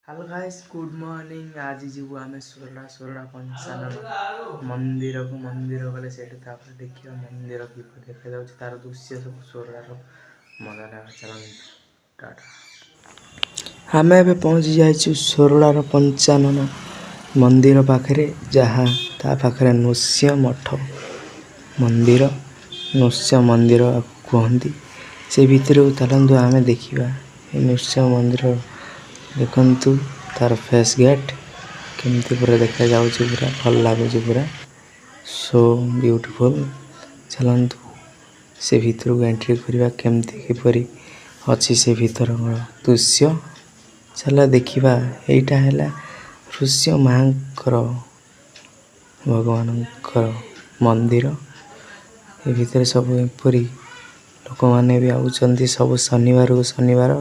Hello guys good morning. आज जीव आम सोरड़ा पंचानन मंदिर को मंदिर गले से देखिए मंदिर कि देखा जा तार दृश्य सब सोरड़ार मजा चल टाटा। आम ए पहुँची जाइए सोरड़ार पंचानन मंदिर पाखे जहाँ ता पाखे नृसिंह मठ मंदिर नृसिंह मंदिर कहती से भितर चलतु आम देखा नृसिंह मंदिर देखु तार फेस गेट केमती पूरा देखा जाऊँ पूरा भल लगुच पूरा सो ब्यूटीफुल। चलतु से भीतर को एंट्री करवा केमती किपरि अच्छी से भीतर दृश्य चल देखा। यहीटा है नृसिंह माँकर भगवान मंदिर ए भीतर सब एपरी लोक मैंने भी आउଛନ୍ତି सब शनिवार को शनिवार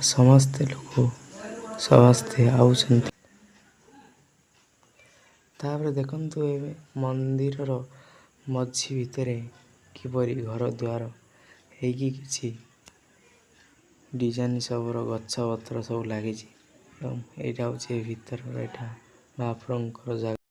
समस्ते लोग समस्ते आउଛନ୍ତି। तापर देखंतु ए मंदिर मझी भितर किपरि घर द्वार ହେଇକି କିଛି डिजाइन सब गछ पत्र सब लगी। एटा हूँ भीतर एटा महाप्रभुଙ୍କର जगह।